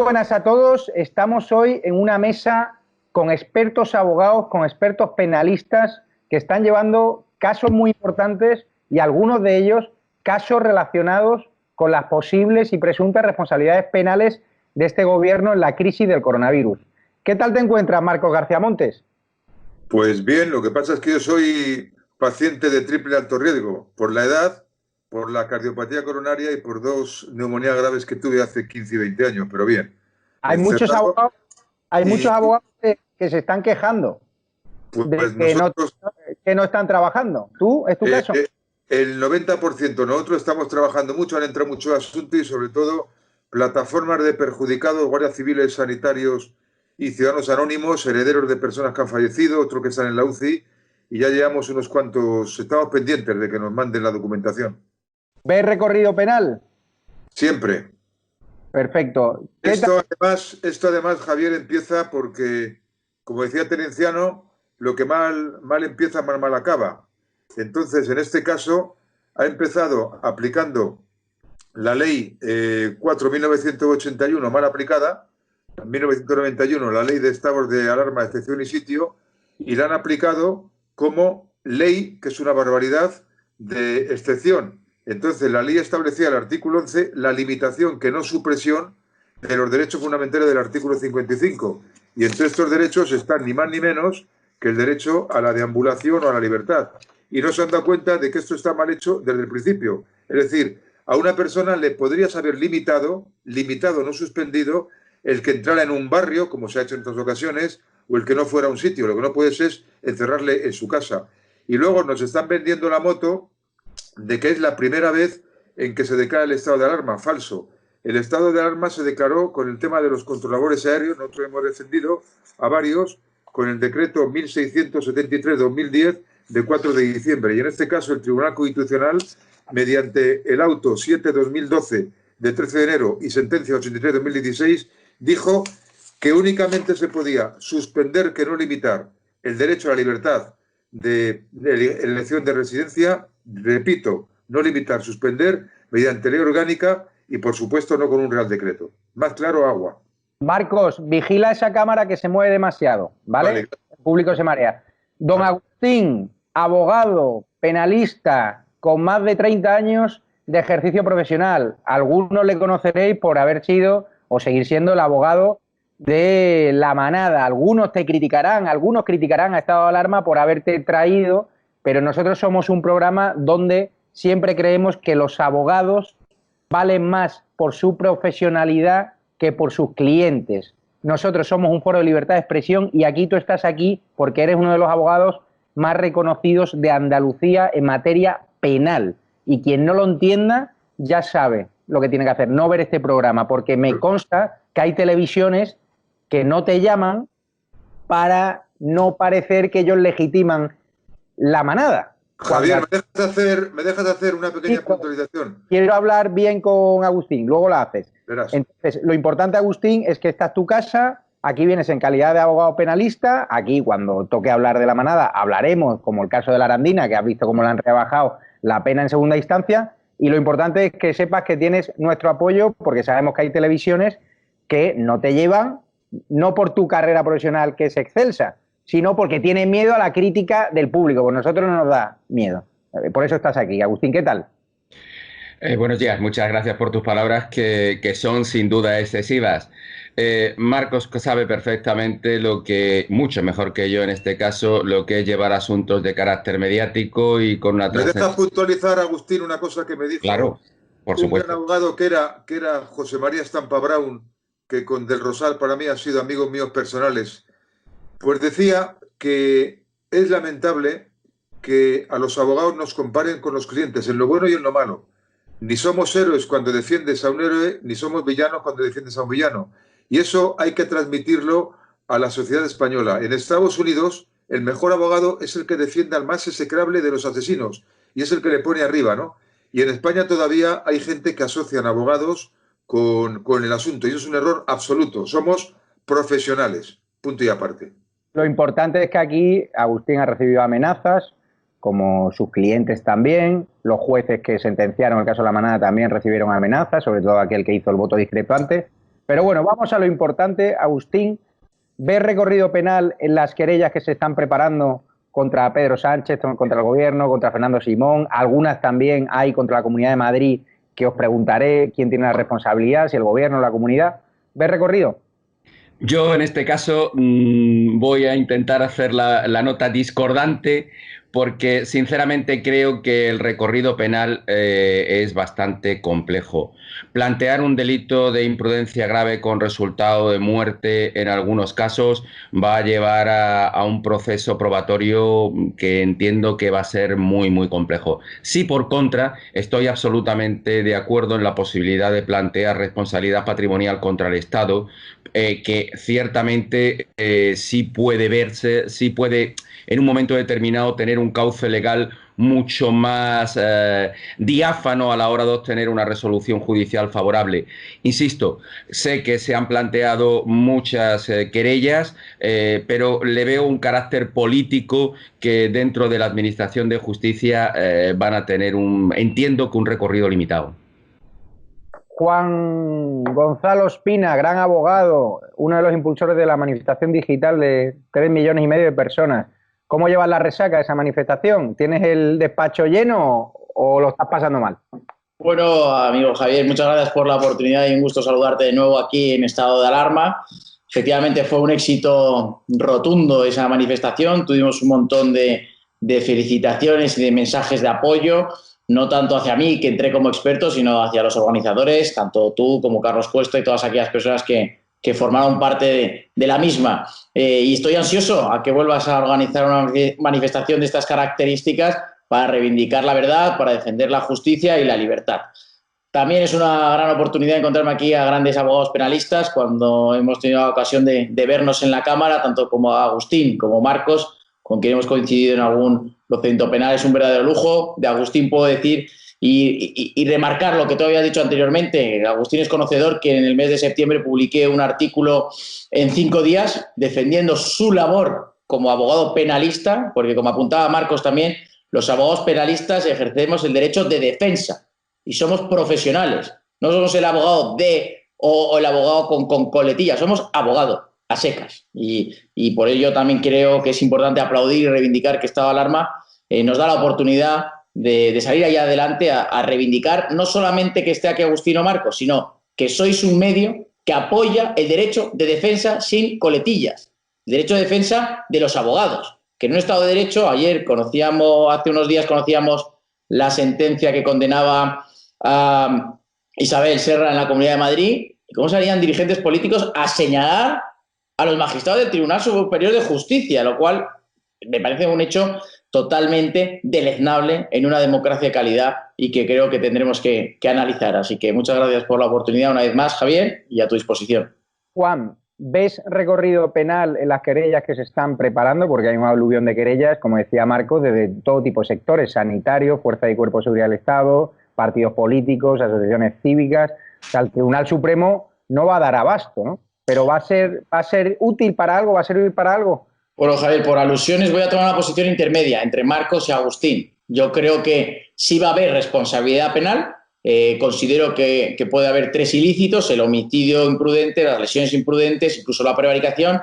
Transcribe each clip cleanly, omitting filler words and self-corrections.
buenas a todos. Estamos hoy en una mesa con expertos abogados, con expertos penalistas que están llevando casos muy importantes y algunos de ellos casos relacionados con las posibles y presuntas responsabilidades penales de este gobierno en la crisis del coronavirus. ¿Qué tal te encuentras, Marcos García Montes? Pues bien, lo que pasa es que yo soy paciente de triple alto riesgo por la edad, por la cardiopatía coronaria y por 2 neumonías graves que tuve hace 15 y 20 años, pero bien. Hay muchos abogados, y, que se están quejando de pues nosotros, que no están trabajando. ¿Tú? ¿Es tu caso? El 90%, nosotros estamos trabajando mucho, han entrado muchos asuntos y sobre todo plataformas de perjudicados, guardias civiles, sanitarios y ciudadanos anónimos, herederos de personas que han fallecido, otros que están en la UCI, y ya llevamos unos cuantos, estamos pendientes de que nos manden la documentación. ¿Ves recorrido penal? Siempre. Perfecto. Esto además, Javier, empieza porque, como decía Terenciano, lo que mal empieza, mal acaba. Entonces, en este caso, ha empezado aplicando la ley 4.1981 mal aplicada, en 1991 la ley de estados de alarma, excepción y sitio, y la han aplicado como ley, que es una barbaridad, de excepción. Entonces, la ley establecía el artículo 11 la limitación, que no supresión, de los derechos fundamentales del artículo 55. Y entre estos derechos están ni más ni menos que el derecho a la deambulación o a la libertad. Y no se han dado cuenta de que esto está mal hecho desde el principio. Es decir, a una persona le podrías haber limitado, no suspendido, el que entrara en un barrio, como se ha hecho en otras ocasiones, o el que no fuera a un sitio. Lo que no puedes es encerrarle en su casa. Y luego nos están vendiendo la moto de que es la primera vez en que se declara el estado de alarma. Falso. El estado de alarma se declaró con el tema de los controladores aéreos. Nosotros hemos defendido a varios con el decreto 1673-2010 de 4 de diciembre. Y en este caso el Tribunal Constitucional, mediante el auto 7-2012 de 13 de enero y sentencia 83-2016, dijo que únicamente se podía suspender, que no limitar, el derecho a la libertad de elección de residencia, repito, no limitar, suspender, mediante ley orgánica y, por supuesto, no con un real decreto. Más claro, agua. Marcos, vigila esa cámara que se mueve demasiado, ¿vale? El público se marea. Don Agustín, abogado, penalista, con más de 30 años de ejercicio profesional. Algunos le conoceréis por haber sido o seguir siendo el abogado de La Manada. Algunos te criticarán, algunos criticarán a Estado de Alarma por haberte traído, pero nosotros somos un programa donde siempre creemos que los abogados valen más por su profesionalidad que por sus clientes. Nosotros somos un foro de libertad de expresión y aquí tú estás aquí porque eres uno de los abogados más reconocidos de Andalucía en materia penal. Y quien no lo entienda ya sabe lo que tiene que hacer, no ver este programa, porque me consta que hay televisiones que no te llaman para no parecer que ellos legitiman La Manada. Javier, ¿me dejas hacer una pequeña puntualización? Quiero hablar bien con Agustín, luego la haces. Verás. Entonces, lo importante, Agustín, es que esta es tu casa, aquí vienes en calidad de abogado penalista, aquí cuando toque hablar de La Manada hablaremos, como el caso de la Arandina, que has visto cómo le han rebajado la pena en segunda instancia, y lo importante es que sepas que tienes nuestro apoyo, porque sabemos que hay televisiones que no te llevan, no por tu carrera profesional que es excelsa, sino porque tienen miedo a la crítica del público. Pues nosotros no nos da miedo. Por eso estás aquí. Agustín, ¿qué tal? Buenos días, muchas gracias por tus palabras que son sin duda excesivas. Marcos sabe perfectamente mucho mejor que yo en este caso, lo que es llevar asuntos de carácter mediático y con una trascendencia. ¿Me dejas puntualizar, Agustín, una cosa que me dijo? Claro, por supuesto. Un gran abogado que era José María Estampa Brown, que con Del Rosal para mí ha sido amigos míos personales. Pues decía que es lamentable que a los abogados nos comparen con los clientes en lo bueno y en lo malo. Ni somos héroes cuando defiendes a un héroe, ni somos villanos cuando defiendes a un villano. Y eso hay que transmitirlo a la sociedad española. En Estados Unidos, el mejor abogado es el que defiende al más execrable de los asesinos y es el que le pone arriba, ¿no? Y en España todavía hay gente que asocian abogados con el asunto y eso es un error absoluto. Somos profesionales, punto y aparte. Lo importante es que aquí Agustín ha recibido amenazas, como sus clientes también, los jueces que sentenciaron el caso de La Manada también recibieron amenazas, sobre todo aquel que hizo el voto discrepante, Pero bueno, vamos a lo importante. Agustín, ¿ves recorrido penal en las querellas que se están preparando contra Pedro Sánchez, contra el gobierno, contra Fernando Simón? Algunas también hay contra la Comunidad de Madrid, que os preguntaré quién tiene la responsabilidad, si el gobierno o la comunidad. ¿Ves recorrido? Yo en este caso voy a intentar hacer la nota discordante porque sinceramente creo que el recorrido penal es bastante complejo. Plantear un delito de imprudencia grave con resultado de muerte en algunos casos va a llevar a un proceso probatorio que entiendo que va a ser muy, muy complejo. Sí, por contra, estoy absolutamente de acuerdo en la posibilidad de plantear responsabilidad patrimonial contra el Estado, que ciertamente sí puede verse, sí puede en un momento determinado tener un cauce legal mucho más diáfano a la hora de obtener una resolución judicial favorable. Insisto, sé que se han planteado muchas querellas, pero le veo un carácter político que dentro de la Administración de Justicia van a tener entiendo que un recorrido limitado. Juan Gonzalo Espina, gran abogado, uno de los impulsores de la manifestación digital de 3,5 millones de personas. ¿Cómo llevas la resaca de esa manifestación? ¿Tienes el despacho lleno o lo estás pasando mal? Bueno, amigo Javier, muchas gracias por la oportunidad y un gusto saludarte de nuevo aquí en estado de alarma. Efectivamente fue un éxito rotundo esa manifestación, tuvimos un montón de felicitaciones y de mensajes de apoyo, no tanto hacia mí, que entré como experto, sino hacia los organizadores, tanto tú como Carlos Cuesta y todas aquellas personas que formaron parte de la misma. Y estoy ansioso a que vuelvas a organizar una manifestación de estas características para reivindicar la verdad, para defender la justicia y la libertad. También es una gran oportunidad encontrarme aquí a grandes abogados penalistas cuando hemos tenido la ocasión de vernos en la Cámara, tanto como Agustín como Marcos, con quien hemos coincidido en algún procedimiento penal. Es un verdadero lujo. De Agustín puedo decir y remarcar lo que tú habías dicho anteriormente. Agustín es conocedor que en el mes de septiembre publiqué un artículo en 5 días defendiendo su labor como abogado penalista, porque como apuntaba Marcos también, los abogados penalistas ejercemos el derecho de defensa y somos profesionales. No somos el abogado o el abogado con coletilla, somos abogado a secas. Y por ello también creo que es importante aplaudir y reivindicar que estado de alarma nos da la oportunidad de salir allá adelante a reivindicar no solamente que esté aquí Agustín o Marcos, sino que sois un medio que apoya el derecho de defensa sin coletillas, el derecho de defensa de los abogados. Que en un Estado de Derecho, hace unos días conocíamos la sentencia que condenaba a Isabel Serra en la Comunidad de Madrid, y cómo salían dirigentes políticos a señalar a los magistrados del Tribunal Superior de Justicia, lo cual me parece un hecho totalmente deleznable en una democracia de calidad y que creo que tendremos que analizar. Así que muchas gracias por la oportunidad una vez más, Javier, y a tu disposición. Juan, ¿ves recorrido penal en las querellas que se están preparando? Porque hay un aluvión de querellas, como decía Marcos, de todo tipo de sectores, sanitarios, fuerza y cuerpo de seguridad del Estado, partidos políticos, asociaciones cívicas. O sea, el Tribunal Supremo no va a dar abasto, ¿no? Pero va a ser útil para algo, va a servir para algo. Bueno, Javier, por alusiones voy a tomar una posición intermedia entre Marcos y Agustín. Yo creo que sí va a haber responsabilidad penal. Considero que puede haber 3 ilícitos: el homicidio imprudente, las lesiones imprudentes, incluso la prevaricación.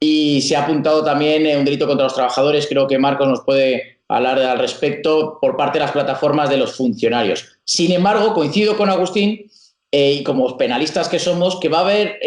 Y se ha apuntado también un delito contra los trabajadores. Creo que Marcos nos puede hablar al respecto por parte de las plataformas de los funcionarios. Sin embargo, coincido con Agustín y como penalistas que somos, que va a haber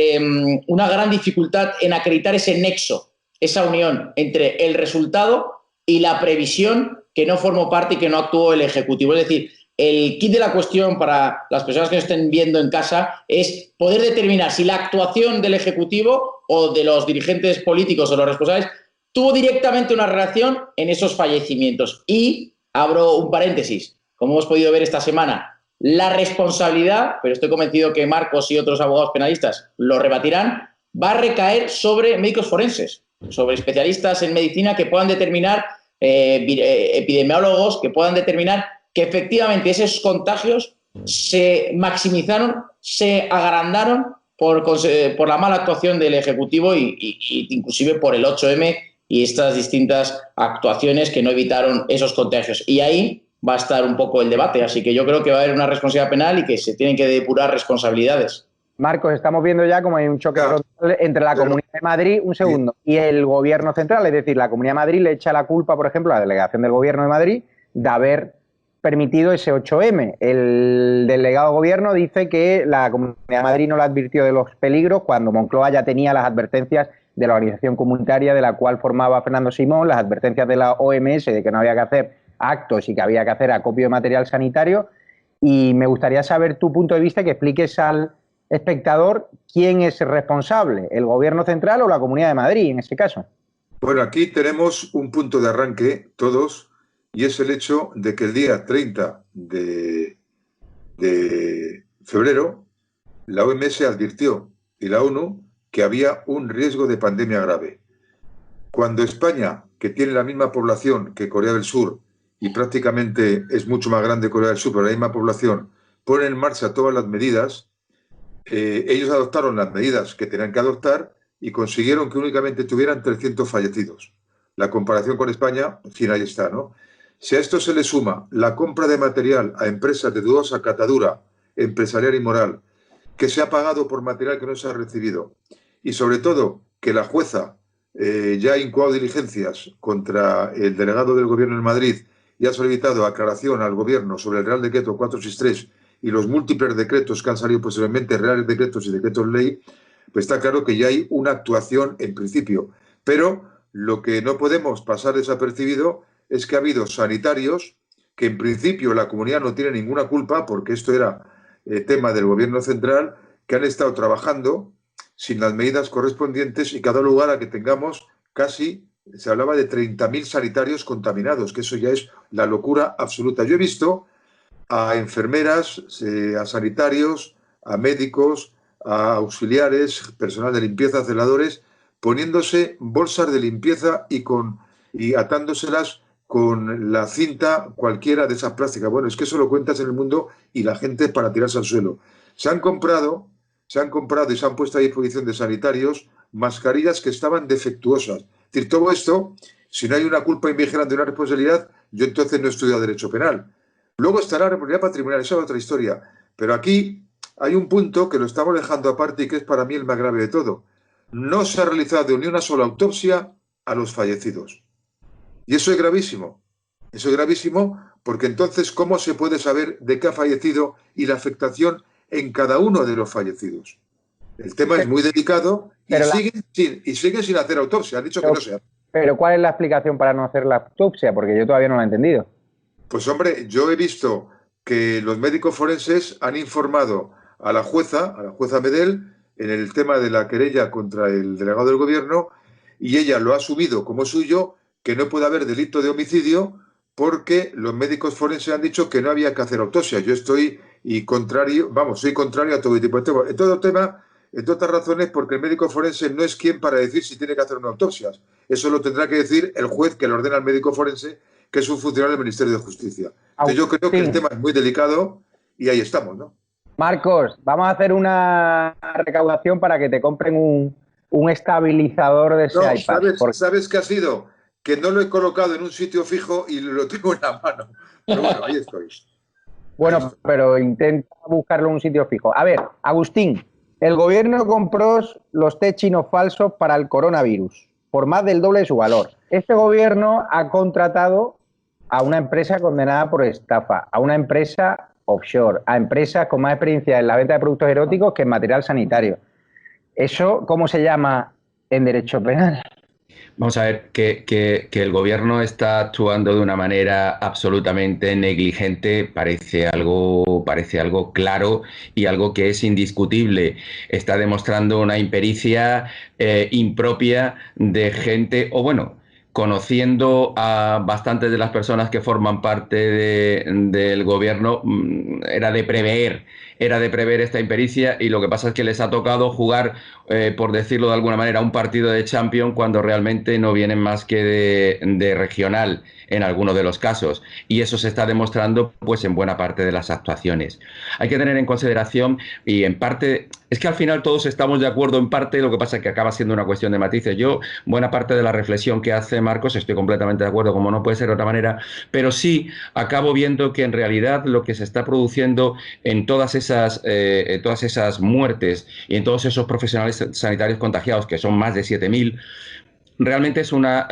una gran dificultad en acreditar ese nexo, esa unión entre el resultado y la previsión que no formó parte y que no actuó el Ejecutivo. Es decir, el kit de la cuestión para las personas que nos estén viendo en casa es poder determinar si la actuación del Ejecutivo o de los dirigentes políticos o los responsables tuvo directamente una relación en esos fallecimientos. Y abro un paréntesis, como hemos podido ver esta semana, la responsabilidad, pero estoy convencido que Marcos y otros abogados penalistas lo rebatirán, va a recaer sobre médicos forenses, sobre especialistas en medicina que puedan determinar, epidemiólogos que puedan determinar que efectivamente esos contagios se maximizaron, se agrandaron por la mala actuación del Ejecutivo y inclusive por el 8M y estas distintas actuaciones que no evitaron esos contagios. Y ahí va a estar un poco el debate. Así que yo creo que va a haber una responsabilidad penal y que se tienen que depurar responsabilidades. Marcos, estamos viendo ya como hay un choque frontal entre la Comunidad de Madrid, un segundo, y el Gobierno central. Es decir, la Comunidad de Madrid le echa la culpa, por ejemplo, a la delegación del Gobierno de Madrid de haber permitido ese 8M. El delegado de Gobierno dice que la Comunidad de Madrid no le advirtió de los peligros cuando Moncloa ya tenía las advertencias de la organización comunitaria de la cual formaba Fernando Simón, las advertencias de la OMS de que no había que hacer actos y que había que hacer acopio de material sanitario. Y me gustaría saber tu punto de vista, que expliques al espectador quién es responsable, el Gobierno central o la Comunidad de Madrid en ese caso. Bueno, aquí tenemos un punto de arranque todos, y es el hecho de que el día 30 de febrero la OMS advirtió, y la ONU, que había un riesgo de pandemia grave. Cuando España, que tiene la misma población que Corea del Sur, y prácticamente es mucho más grande Corea del Sur, pero la misma población, pone en marcha todas las medidas, ellos adoptaron las medidas que tenían que adoptar y consiguieron que únicamente tuvieran 300 fallecidos. La comparación con España, en fin, ahí está, ¿no? Si a esto se le suma la compra de material a empresas de dudosa catadura empresarial y moral, que se ha pagado por material que no se ha recibido, y sobre todo que la jueza ya ha incoado diligencias contra el delegado del Gobierno en Madrid y ha solicitado aclaración al Gobierno sobre el Real Decreto 463 y los múltiples decretos que han salido posteriormente, reales decretos y decretos ley, pues está claro que ya hay una actuación en principio. Pero lo que no podemos pasar desapercibido es que ha habido sanitarios que en principio la comunidad no tiene ninguna culpa, porque esto era tema del Gobierno central, que han estado trabajando sin las medidas correspondientes y que ha dado lugar a que tengamos casi, se hablaba de 30.000 sanitarios contaminados, que eso ya es la locura absoluta. Yo he visto a enfermeras, a sanitarios, a médicos, a auxiliares, personal de limpieza, celadores, poniéndose bolsas de limpieza y atándoselas con la cinta cualquiera de esas plásticas. Bueno, es que eso lo cuentas en el mundo y la gente para tirarse al suelo. Se han comprado y se han puesto a disposición de sanitarios mascarillas que estaban defectuosas. Es decir, todo esto, si no hay una culpa invigilante y una responsabilidad, yo entonces no he estudiado Derecho Penal. Luego estará la responsabilidad patrimonial, esa es otra historia. Pero aquí hay un punto que lo estamos dejando aparte y que es para mí el más grave de todo. No se ha realizado ni una sola autopsia a los fallecidos. Y eso es gravísimo. Eso es gravísimo porque entonces, ¿cómo se puede saber de qué ha fallecido y la afectación en cada uno de los fallecidos? El tema es muy delicado y siguen sin hacer autopsia. Han dicho que no se hace. Pero ¿cuál es la explicación para no hacer la autopsia? Porque yo todavía no la he entendido. Pues hombre, yo he visto que los médicos forenses han informado a la jueza Medel, en el tema de la querella contra el delegado del Gobierno, y ella lo ha asumido como suyo, que no puede haber delito de homicidio porque los médicos forenses han dicho que no había que hacer autopsia. Yo soy contrario a todo tipo de temas. En todo tema, entre otras razones, porque el médico forense no es quien para decir si tiene que hacer una autopsia. Eso lo tendrá que decir el juez que le ordena al médico forense, que es un funcionario del Ministerio de Justicia. Entonces yo creo que el tema es muy delicado y ahí estamos, ¿no? Marcos, vamos a hacer una recaudación para que te compren un estabilizador de ese iPad. ¿Sabes qué ha sido? Que no lo he colocado en un sitio fijo y lo tengo en la mano. Pero bueno, ahí estoy. Bueno, pero intenta buscarlo en un sitio fijo. A ver, Agustín, el Gobierno compró los test chinos falsos para el coronavirus por más del doble de su valor. Este Gobierno ha contratado a una empresa condenada por estafa, a una empresa offshore, a empresas con más experiencia en la venta de productos eróticos que en material sanitario. ¿Eso cómo se llama en derecho penal? Vamos a ver que el Gobierno está actuando de una manera absolutamente negligente, parece algo claro y algo que es indiscutible. Está demostrando una impericia impropia de gente, o bueno, conociendo a bastantes de las personas que forman parte del Gobierno, era de prever esta impericia, y lo que pasa es que les ha tocado jugar, por decirlo de alguna manera, un partido de Champions cuando realmente no vienen más que de regional en algunos de los casos, y eso se está demostrando pues en buena parte de las actuaciones. Hay que tener en consideración, y en parte Es que al final todos estamos de acuerdo en parte, lo que pasa es que acaba siendo una cuestión de matices. Yo, buena parte de la reflexión que hace Marcos, estoy completamente de acuerdo, como no puede ser de otra manera, pero sí acabo viendo que en realidad lo que se está produciendo en todas esas muertes y en todos esos profesionales sanitarios contagiados, que son más de 7.000, realmente es una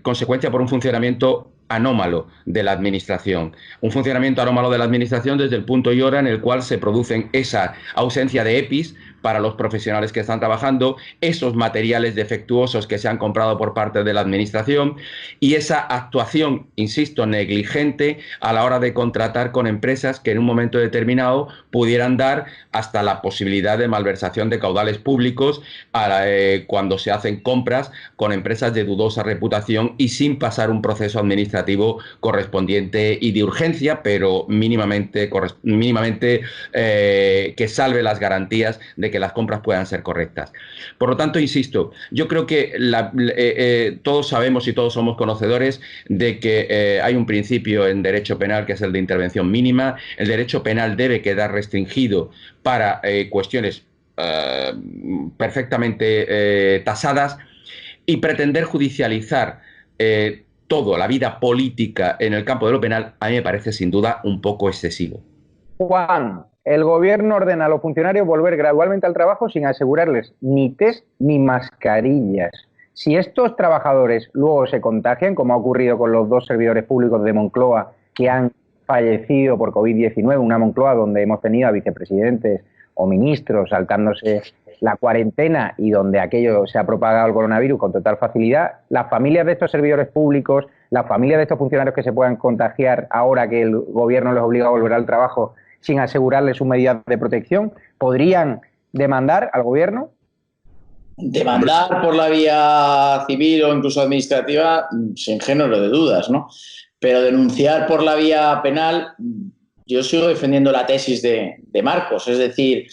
consecuencia por un funcionamiento anómalo de la administración. Un funcionamiento anómalo de la administración desde el punto y hora en el cual se producen esa ausencia de EPIs para los profesionales que están trabajando, esos materiales defectuosos que se han comprado por parte de la administración y esa actuación, insisto, negligente a la hora de contratar con empresas que en un momento determinado pudieran dar hasta la posibilidad de malversación de caudales públicos cuando se hacen compras con empresas de dudosa reputación y sin pasar un proceso administrativo correspondiente y de urgencia, pero mínimamente que salve las garantías de que las compras puedan ser correctas. Por lo tanto, insisto, yo creo que todos sabemos y todos somos conocedores de que hay un principio en derecho penal que es el de intervención mínima. El derecho penal debe quedar restringido para cuestiones perfectamente tasadas, y pretender judicializar toda la vida política en el campo de lo penal a mí me parece sin duda un poco excesivo. Juan, el gobierno ordena a los funcionarios volver gradualmente al trabajo sin asegurarles ni test ni mascarillas. Si estos trabajadores luego se contagian, como ha ocurrido con los 2 servidores públicos de Moncloa que han fallecido por COVID-19, una Moncloa donde hemos tenido a vicepresidentes o ministros saltándose la cuarentena y donde aquello se ha propagado el coronavirus con total facilidad, las familias de estos servidores públicos, las familias de estos funcionarios que se puedan contagiar ahora que el gobierno les obliga a volver al trabajo sin asegurarles sus medidas de protección, ¿podrían demandar al gobierno? Demandar por la vía civil o incluso administrativa, sin género de dudas, ¿no? Pero denunciar por la vía penal, yo sigo defendiendo la tesis de Marcos. Es decir,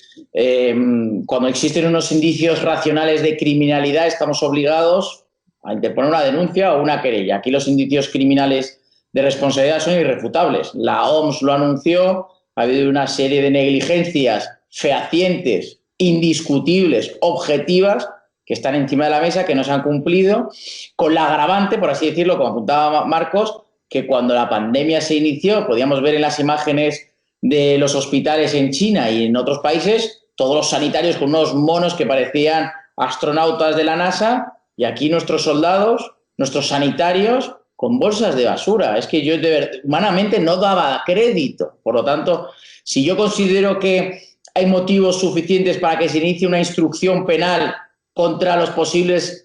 cuando existen unos indicios racionales de criminalidad, estamos obligados a interponer una denuncia o una querella. Aquí los indicios criminales de responsabilidad son irrefutables. La OMS lo anunció, ha habido una serie de negligencias fehacientes, indiscutibles, objetivas, que están encima de la mesa, que no se han cumplido, con la agravante, por así decirlo, como apuntaba Marcos, que cuando la pandemia se inició, podíamos ver en las imágenes de los hospitales en China y en otros países, todos los sanitarios con unos monos que parecían astronautas de la NASA, y aquí nuestros soldados, nuestros sanitarios, con bolsas de basura. Es que yo humanamente no daba crédito. Por lo tanto, si yo considero que hay motivos suficientes para que se inicie una instrucción penal contra los posibles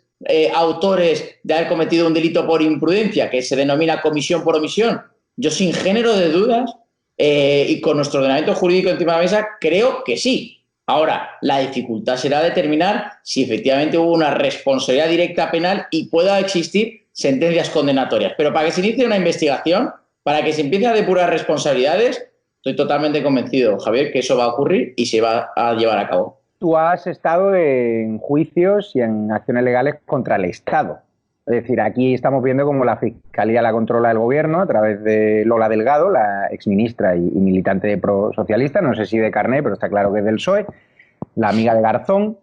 autores de haber cometido un delito por imprudencia, que se denomina comisión por omisión, yo sin género de dudas y con nuestro ordenamiento jurídico encima de la mesa, creo que sí. Ahora, la dificultad será determinar si efectivamente hubo una responsabilidad directa penal y pueda existir sentencias condenatorias. Pero para que se inicie una investigación, para que se empiece a depurar responsabilidades, estoy totalmente convencido, Javier, que eso va a ocurrir y se va a llevar a cabo. Tú has estado en juicios y en acciones legales contra el Estado. Es decir, aquí estamos viendo cómo la Fiscalía la controla el gobierno a través de Lola Delgado, la exministra y militante de Pro Socialista, no sé si de carné, pero está claro que es del PSOE, la amiga de Garzón.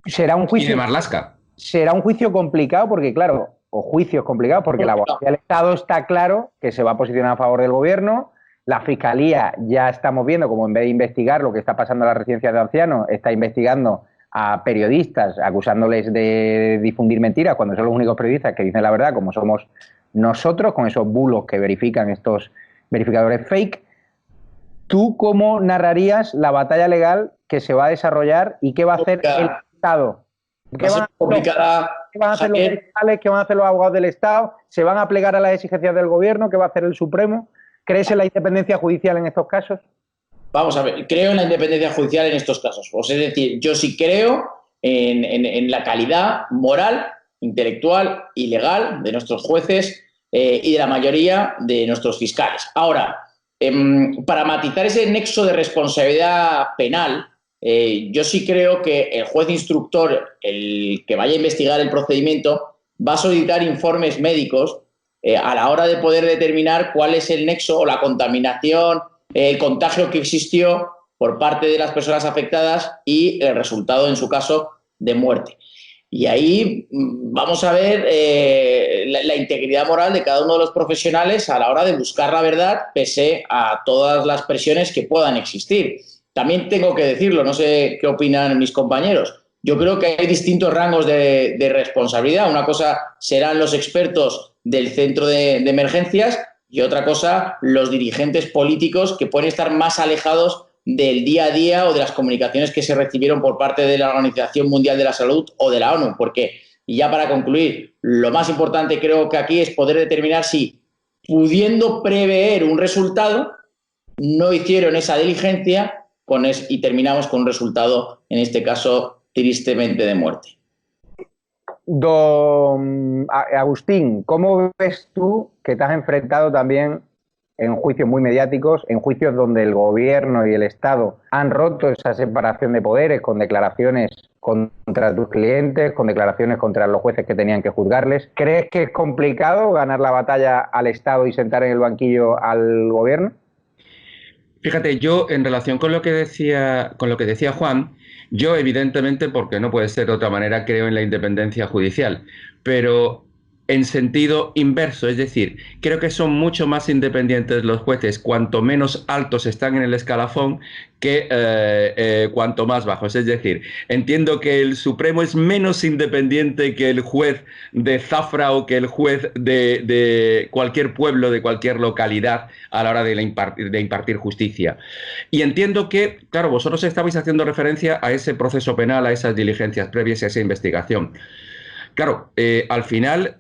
Será un juicio. Y de Marlaska. Será un juicio complicado porque, claro, o juicios complicados porque la abogacía del Estado está claro que se va a posicionar a favor del gobierno. La Fiscalía ya estamos viendo como en vez de investigar lo que está pasando en las residencias de ancianos, está investigando a periodistas acusándoles de difundir mentiras cuando son los únicos periodistas que dicen la verdad, como somos nosotros, con esos bulos que verifican estos verificadores fake. ¿Tú cómo narrarías la batalla legal que se va a desarrollar y qué va a hacer el Estado? ¿Qué van a hacer los fiscales? ¿Qué van a hacer los abogados del Estado? ¿Se van a plegar a las exigencias del gobierno? ¿Qué va a hacer el Supremo? ¿Crees en la independencia judicial en estos casos? Vamos a ver, creo en la independencia judicial en estos casos. Pues es decir, yo sí creo en la calidad moral, intelectual y legal de nuestros jueces y de la mayoría de nuestros fiscales. Ahora, para matizar ese nexo de responsabilidad penal, yo sí creo que el juez instructor, el que vaya a investigar el procedimiento, va a solicitar informes médicos a la hora de poder determinar cuál es el nexo o la contaminación, el contagio que existió por parte de las personas afectadas y el resultado, en su caso, de muerte. Y ahí vamos a ver la integridad moral de cada uno de los profesionales a la hora de buscar la verdad, pese a todas las presiones que puedan existir. También tengo que decirlo, no sé qué opinan mis compañeros. Yo creo que hay distintos rangos de responsabilidad. Una cosa serán los expertos del centro de emergencias y otra cosa los dirigentes políticos que pueden estar más alejados del día a día o de las comunicaciones que se recibieron por parte de la Organización Mundial de la Salud o de la ONU, porque, y ya para concluir, lo más importante creo que aquí es poder determinar si, pudiendo prever un resultado, no hicieron esa diligencia y terminamos con un resultado, en este caso, tristemente de muerte. Don Agustín, ¿cómo ves tú que te has enfrentado también en juicios muy mediáticos, en juicios donde el gobierno y el Estado han roto esa separación de poderes con declaraciones contra tus clientes, con declaraciones contra los jueces que tenían que juzgarles? ¿Crees que es complicado ganar la batalla al Estado y sentar en el banquillo al gobierno? Fíjate, yo en relación con lo que decía Juan, yo evidentemente, porque no puede ser de otra manera, creo en la independencia judicial, pero en sentido inverso, es decir, creo que son mucho más independientes los jueces cuanto menos altos están en el escalafón que cuanto más bajos. Es decir, entiendo que el Supremo es menos independiente que el juez de Zafra o que el juez de cualquier pueblo, de cualquier localidad a la hora de impartir justicia. Y entiendo que, claro, vosotros estabais haciendo referencia a ese proceso penal, a esas diligencias previas y a esa investigación. Claro, al final...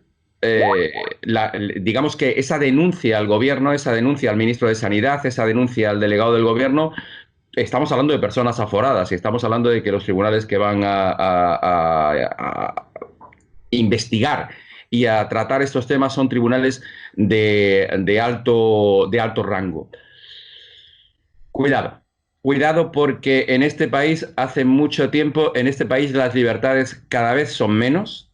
digamos que esa denuncia al gobierno, esa denuncia al ministro de Sanidad, esa denuncia al delegado del gobierno, estamos hablando de personas aforadas y estamos hablando de que los tribunales que van a investigar y a tratar estos temas son tribunales de alto rango. Cuidado porque en este país, hace mucho tiempo, en este país las libertades cada vez son menos.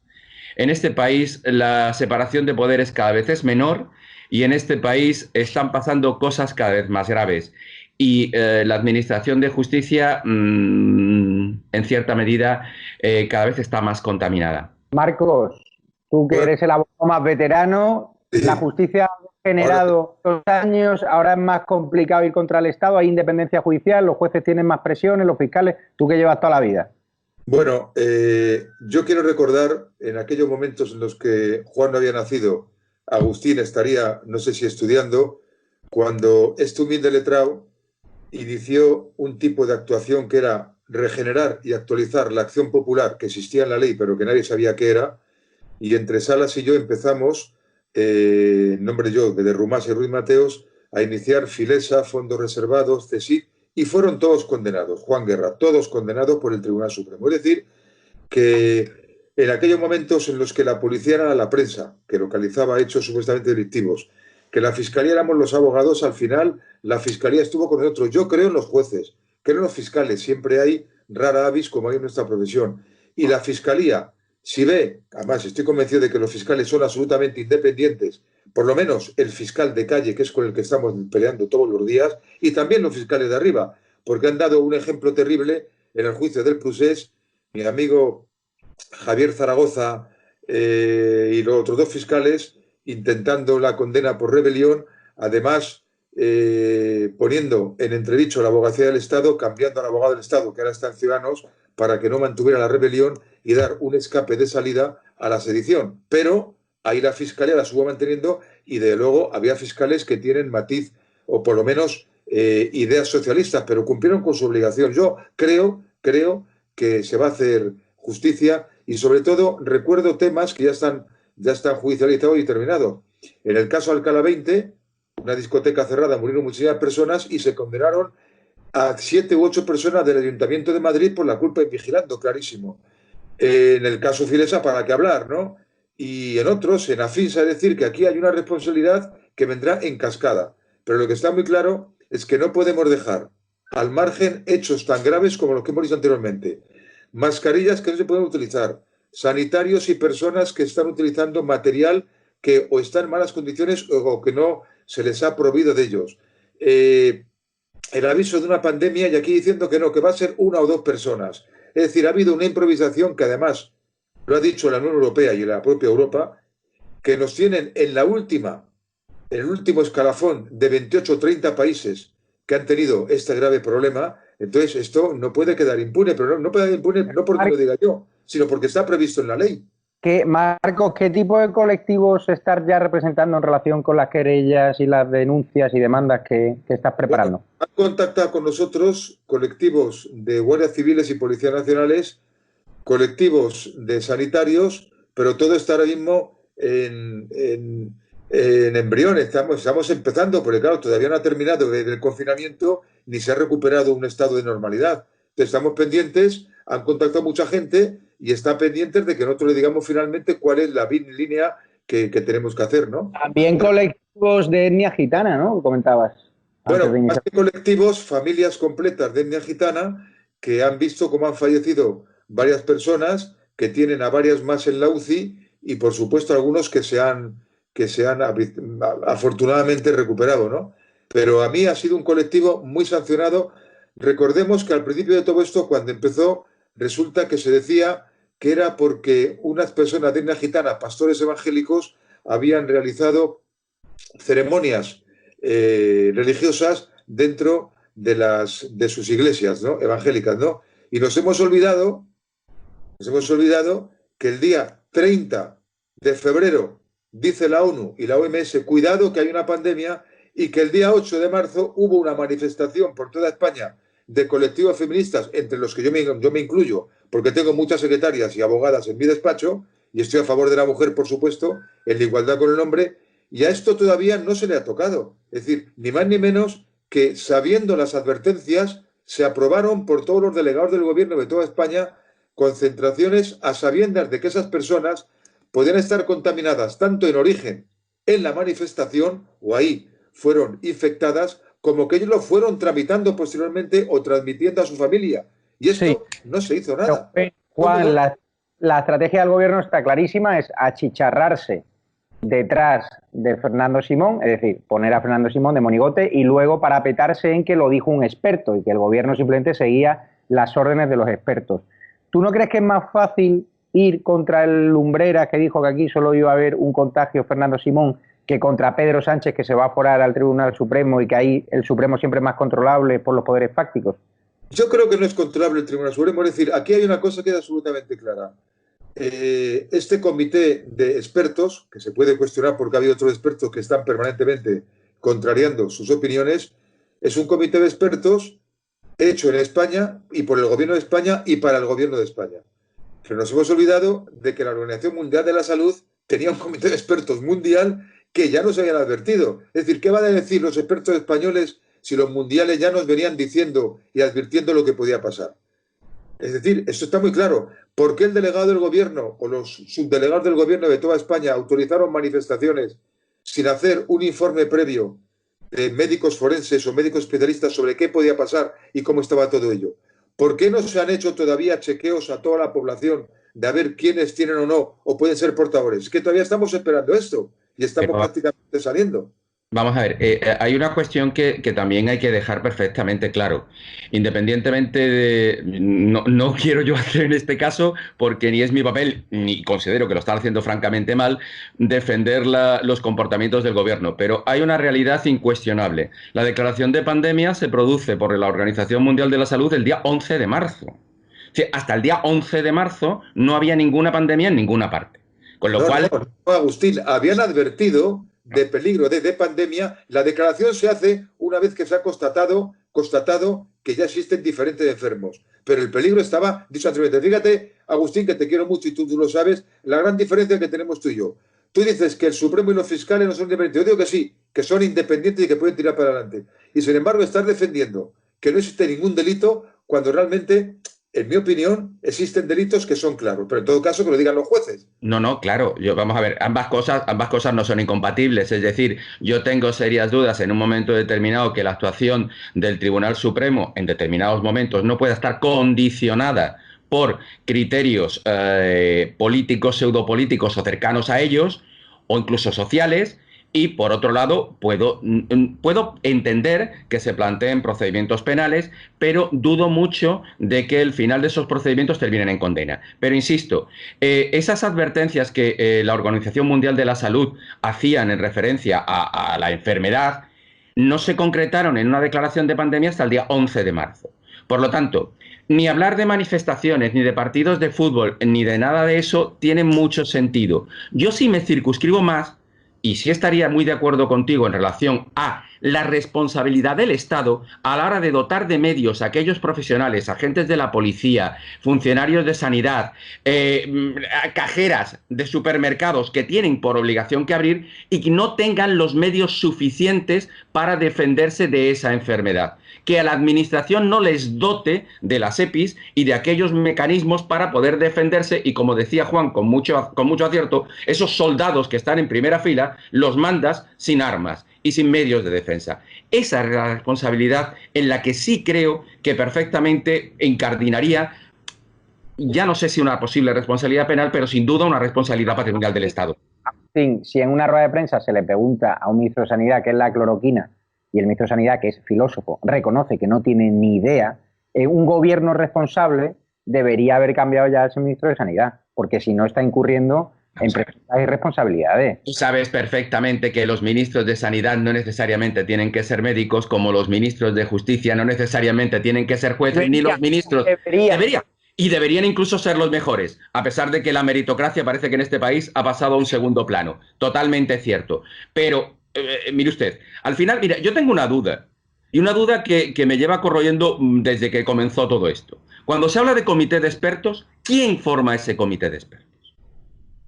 En este país la separación de poderes cada vez es menor y en este país están pasando cosas cada vez más graves. Y la administración de justicia, en cierta medida, cada vez está más contaminada. Marcos, tú que eres el abogado más veterano, la justicia ha generado 2 años, ahora es más complicado ir contra el Estado, hay independencia judicial, los jueces tienen más presiones, los fiscales, tú que llevas toda la vida. Bueno, yo quiero recordar en aquellos momentos en los que Juan no había nacido, Agustín estaría, no sé si estudiando, cuando este humilde letrado inició un tipo de actuación que era regenerar y actualizar la acción popular que existía en la ley, pero que nadie sabía qué era, y entre Salas y yo empezamos, en nombre yo, de Rumás y Ruiz Mateos, a iniciar Filesa, fondos reservados, CSIC, y fueron todos condenados, Juan Guerra, todos condenados por el Tribunal Supremo. Es decir, que en aquellos momentos en los que la policía era la prensa, que localizaba hechos supuestamente delictivos, que la Fiscalía éramos los abogados, al final la Fiscalía estuvo con nosotros. Yo creo en los jueces, creo en los fiscales, siempre hay rara avis como hay en nuestra profesión. Y la Fiscalía, si ve, además estoy convencido de que los fiscales son absolutamente independientes, por lo menos el fiscal de calle, que es con el que estamos peleando todos los días, y también los fiscales de arriba, porque han dado un ejemplo terrible en el juicio del Procés, mi amigo Javier Zaragoza y los otros 2 fiscales intentando la condena por rebelión, además poniendo en entredicho la abogacía del Estado, cambiando al abogado del Estado, que ahora está en Ciudadanos, para que no mantuviera la rebelión y dar un escape de salida a la sedición. Pero ahí la Fiscalía la estuvo manteniendo y, de luego, había fiscales que tienen matiz o, por lo menos, ideas socialistas, pero cumplieron con su obligación. Yo creo que se va a hacer justicia y, sobre todo, recuerdo temas que ya están judicializados y terminados. En el caso Alcalá 20, una discoteca cerrada, murieron muchísimas personas y se condenaron a 7 u 8 personas del Ayuntamiento de Madrid por la culpa de vigilando, clarísimo. En el caso Filesa, ¿para qué hablar, no? Y en otros, en Afins, es decir, que aquí hay una responsabilidad que vendrá en cascada. Pero lo que está muy claro es que no podemos dejar al margen hechos tan graves como los que hemos dicho anteriormente. Mascarillas que no se pueden utilizar, sanitarios y personas que están utilizando material que o está en malas condiciones o que no se les ha provido de ellos. el aviso de una pandemia y aquí diciendo que no, que va a ser 1 o 2 personas. Es decir, ha habido una improvisación que además lo ha dicho la Unión Europea y la propia Europa, que nos tienen en el último escalafón de 28 o 30 países que han tenido este grave problema. Entonces, esto no puede quedar impune, pero no puede quedar impune no porque lo diga yo, sino porque está previsto en la ley. Marcos, ¿qué tipo de colectivos estás ya representando en relación con las querellas y las denuncias y demandas que estás preparando? Bueno, han contactado con nosotros colectivos de guardias civiles y policías nacionales, colectivos de sanitarios, pero todo está ahora mismo en embrión. Estamos empezando, porque claro, todavía no ha terminado el confinamiento ni se ha recuperado un estado de normalidad. Entonces estamos pendientes, han contactado mucha gente y está pendientes de que nosotros le digamos finalmente cuál es la línea que tenemos que hacer, ¿no? También colectivos de etnia gitana, ¿no? Comentabas. Bueno, más que colectivos, familias completas de etnia gitana que han visto cómo han fallecido varias personas, que tienen a varias más en la UCI y, por supuesto, algunos que se han afortunadamente recuperado, ¿no? Pero a mí ha sido un colectivo muy sancionado. Recordemos que al principio de todo esto, cuando empezó, resulta que se decía que era porque unas personas de etnia gitana, pastores evangélicos, habían realizado ceremonias religiosas dentro de sus iglesias, ¿no? Evangélicas, ¿no? Y nos hemos olvidado que el día 30 de febrero dice la ONU y la OMS, cuidado que hay una pandemia, y que el día 8 de marzo hubo una manifestación por toda España de colectivos feministas, entre los que yo me incluyo, porque tengo muchas secretarias y abogadas en mi despacho, y estoy a favor de la mujer, por supuesto, en la igualdad con el hombre, y a esto todavía no se le ha tocado. Es decir, ni más ni menos que, sabiendo las advertencias, se aprobaron por todos los delegados del gobierno de toda España concentraciones a sabiendas de que esas personas podían estar contaminadas tanto en origen en la manifestación, o ahí fueron infectadas, como que ellos lo fueron tramitando posteriormente o transmitiendo a su familia. Y esto no se hizo nada. Pero, Juan, la estrategia del gobierno está clarísima, es achicharrarse detrás de Fernando Simón, es decir, poner a Fernando Simón de monigote y luego parapetarse en que lo dijo un experto y que el gobierno simplemente seguía las órdenes de los expertos. ¿Tú no crees que es más fácil ir contra el Lumbreras, que dijo que aquí solo iba a haber un contagio, Fernando Simón, que contra Pedro Sánchez, que se va a forar al Tribunal Supremo y que ahí el Supremo siempre es más controlable por los poderes fácticos? Yo creo que no es controlable el Tribunal Supremo. Es decir, aquí hay una cosa que es absolutamente clara. Este comité de expertos, que se puede cuestionar porque ha habido otros expertos que están permanentemente contrariando sus opiniones, es un comité de expertos hecho en España y por el gobierno de España y para el gobierno de España. Pero nos hemos olvidado de que la Organización Mundial de la Salud tenía un comité de expertos mundial que ya nos habían advertido. Es decir, ¿qué van a decir los expertos españoles si los mundiales ya nos venían diciendo y advirtiendo lo que podía pasar? Es decir, esto está muy claro. ¿Por qué el delegado del gobierno o los subdelegados del gobierno de toda España autorizaron manifestaciones sin hacer un informe previo de médicos forenses o médicos especialistas sobre qué podía pasar y cómo estaba todo ello? ¿Por qué no se han hecho todavía chequeos a toda la población de a ver quiénes tienen o no o pueden ser portadores? Es que todavía estamos esperando esto y estamos prácticamente saliendo. Vamos a ver, hay una cuestión que también hay que dejar perfectamente claro. Independientemente de... No quiero yo hacer en este caso, porque ni es mi papel, ni considero que lo están haciendo francamente mal, defender los comportamientos del gobierno. Pero hay una realidad incuestionable. La declaración de pandemia se produce por la Organización Mundial de la Salud el día 11 de marzo. Sí, hasta el día 11 de marzo no había ninguna pandemia en ninguna parte. Con lo cual... No, Agustín, habían advertido de peligro de pandemia. La declaración se hace una vez que se ha constatado que ya existen diferentes enfermos. Pero el peligro estaba dicho anteriormente. Fíjate, Agustín, que te quiero mucho y tú lo sabes, la gran diferencia que tenemos tú y yo. Tú dices que el Supremo y los fiscales no son independientes. Yo digo que sí, que son independientes y que pueden tirar para adelante. Y sin embargo estás defendiendo que no existe ningún delito cuando realmente... En mi opinión, existen delitos que son claros, pero en todo caso que lo digan los jueces. No, claro. Vamos a ver, ambas cosas no son incompatibles. Es decir, yo tengo serias dudas en un momento determinado que la actuación del Tribunal Supremo en determinados momentos no pueda estar condicionada por criterios políticos, pseudopolíticos o cercanos a ellos, o incluso sociales. Y, por otro lado, puedo entender que se planteen procedimientos penales, pero dudo mucho de que el final de esos procedimientos terminen en condena. Pero insisto, esas advertencias que la Organización Mundial de la Salud hacían en referencia a la enfermedad no se concretaron en una declaración de pandemia hasta el día 11 de marzo. Por lo tanto, ni hablar de manifestaciones, ni de partidos de fútbol, ni de nada de eso tiene mucho sentido. Yo sí me circunscribo más, y sí estaría muy de acuerdo contigo en relación a la responsabilidad del Estado a la hora de dotar de medios a aquellos profesionales, agentes de la policía, funcionarios de sanidad, cajeras de supermercados que tienen por obligación que abrir y que no tengan los medios suficientes para defenderse de esa enfermedad. Que a la administración no les dote de las EPIs y de aquellos mecanismos para poder defenderse y, como decía Juan con mucho acierto, esos soldados que están en primera fila los mandas sin armas y sin medios de defensa. Esa es la responsabilidad en la que sí creo que perfectamente incardinaría, ya no sé si una posible responsabilidad penal, pero sin duda una responsabilidad patrimonial del Estado. Si en una rueda de prensa se le pregunta a un ministro de Sanidad qué es la cloroquina, y el ministro de Sanidad, que es filósofo, reconoce que no tiene ni idea, un gobierno responsable debería haber cambiado ya a ese ministro de Sanidad, porque si no está incurriendo en presuntas irresponsabilidades. Tú sabes perfectamente que los ministros de Sanidad no necesariamente tienen que ser médicos, como los ministros de Justicia no necesariamente tienen que ser jueces, ni los ministros... Deberían. Y deberían incluso ser los mejores, a pesar de que la meritocracia parece que en este país ha pasado a un segundo plano. Totalmente cierto. Pero... mire usted, al final, mira, yo tengo una duda, y una duda que me lleva corroyendo desde que comenzó todo esto. Cuando se habla de comité de expertos, ¿quién forma ese comité de expertos?